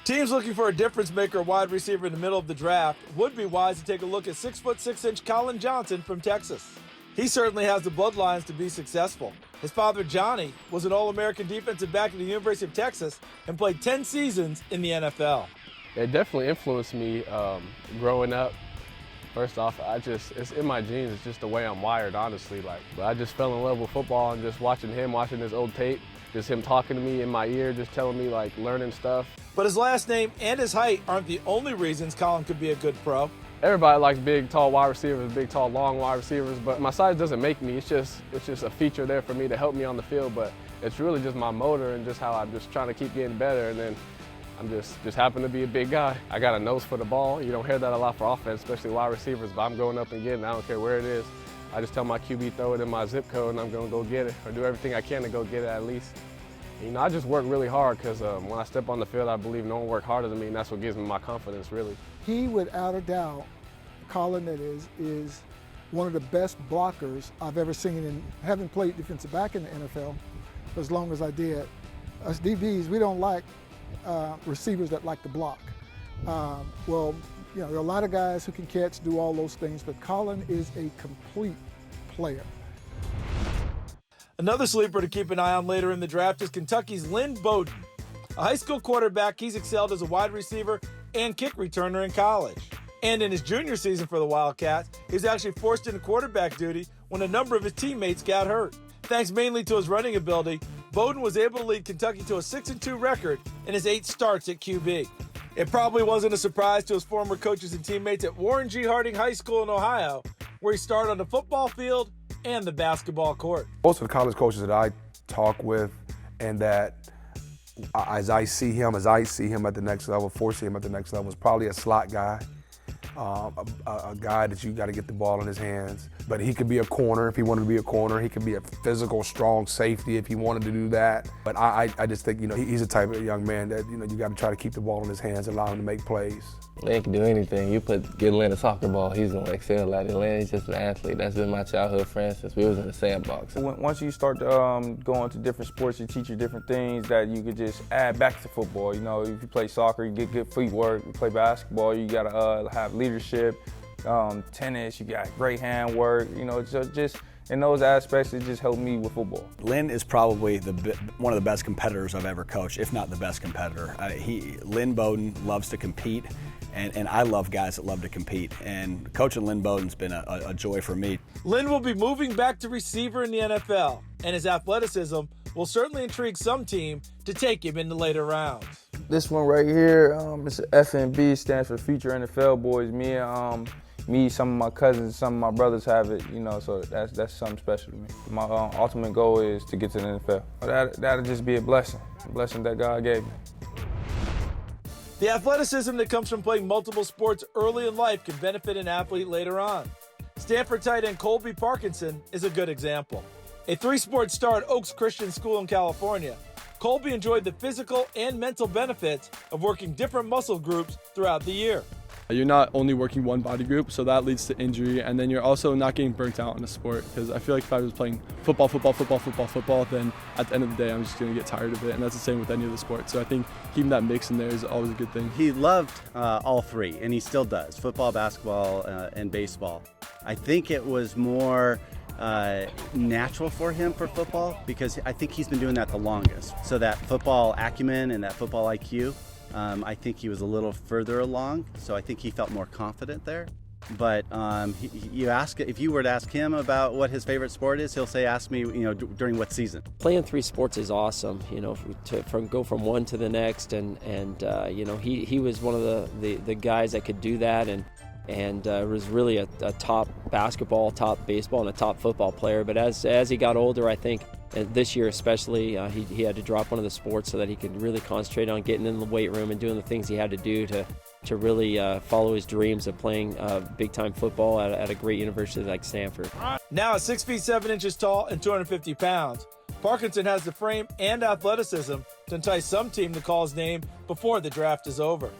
Teams looking for a difference-maker wide receiver in the middle of the draft would be wise to take a look at 6'6" Collin Johnson from Texas. He certainly has the bloodlines to be successful. His father, Johnny, was an All-American defensive back at the University of Texas and played 10 seasons in the NFL. It definitely influenced me growing up. First off, it's in my genes. It's just the way I'm wired, honestly. But I just fell in love with football and just watching his old tape, just him talking to me in my ear, just telling me, learning stuff. But his last name and his height aren't the only reasons Collin could be a good pro. Everybody likes big, tall wide receivers, big, tall, long wide receivers, but my size doesn't make me. It's just a feature there for me to help me on the field, but it's really just my motor and just how I'm just trying to keep getting better, and then I'm just happen to be a big guy. I got a nose for the ball. You don't hear that a lot for offense, especially wide receivers, but I'm going up and getting it. I don't care where it is. I just tell my QB throw it in my zip code and I'm going to go get it, or do everything I can to go get it at least. You know, I just work really hard because when I step on the field, I believe no one works harder than me, and that's what gives me my confidence, really. He, without a doubt, Collin, that is one of the best blockers I've ever seen, and having played defensive back in the NFL for as long as I did. Us DBs, we don't like receivers that like to block. Well, you know, there are a lot of guys who can catch, do all those things, but Collin is a complete player. Another sleeper to keep an eye on later in the draft is Kentucky's Lynn Bowden. A high school quarterback, he's excelled as a wide receiver and kick returner in college. And in his junior season for the Wildcats, he was actually forced into quarterback duty when a number of his teammates got hurt. Thanks mainly to his running ability, Bowden was able to lead Kentucky to a 6-2 record in his 8 starts at QB. It probably wasn't a surprise to his former coaches and teammates at Warren G. Harding High School in Ohio, where he started on the football field and the basketball court. Most of the college coaches that I talk with, and that as I see him at the next level, foresee him at the next level, is probably a slot guy. A guy that you got to get the ball in his hands. But he could be a corner if he wanted to be a corner. He could be a physical, strong safety if he wanted to do that. But I just think, you know, he's the type of young man that, you know, you got to try to keep the ball in his hands, allow him to make plays. Lynn can do anything. You get Lynn a soccer ball, he's going to excel at it. Lynn is just an athlete. That's been my childhood friend since we was in the sandbox. Once you start to go into different sports, you teach you different things that you could just add back to football. You know, if you play soccer, you get good feet work. You play basketball, you got to have leadership. Tennis, you got great hand work. You know, just in those aspects, it just helped me with football. Lynn is probably one of the best competitors I've ever coached, if not the best competitor. Lynn Bowden loves to compete, and I love guys that love to compete. And coaching Lynn Bowden's been a joy for me. Lynn will be moving back to receiver in the NFL, and his athleticism will certainly intrigue some team to take him in the later rounds. This one right here, it's FNB, stands for Future NFL Boys. Me, some of my cousins, some of my brothers have it, you know, so that's something special to me. My ultimate goal is to get to the NFL. That'll just be a blessing that God gave me. The athleticism that comes from playing multiple sports early in life can benefit an athlete later on. Stanford tight end Colby Parkinson is a good example. A 3-sport star at Oaks Christian School in California, Colby enjoyed the physical and mental benefits of working different muscle groups throughout the year. You're not only working one body group, so that leads to injury, and then you're also not getting burnt out in a sport, because I feel like if I was playing football, then at the end of the day I'm just going to get tired of it, and that's the same with any of the sports. So I think keeping that mix in there is always a good thing. He loved all three, and he still does, football, basketball, and baseball. I think it was more natural for him for football, because I think he's been doing that the longest. So that football acumen and that football IQ, I think he was a little further along, so I think he felt more confident there. But if you were to ask him about what his favorite sport is, he'll say, "Ask me, you know, during what season." Playing 3 sports is awesome, you know, go from one to the next, and you know, he was one of the guys that could do that, and was really a top basketball, top baseball, and a top football player. But as he got older, I think this year especially, he had to drop one of the sports so that he could really concentrate on getting in the weight room and doing the things he had to do to really follow his dreams of playing big-time football at a great university like Stanford. Now at 6 feet 7 inches tall and 250 pounds, Parkinson has the frame and athleticism to entice some team to call his name before the draft is over.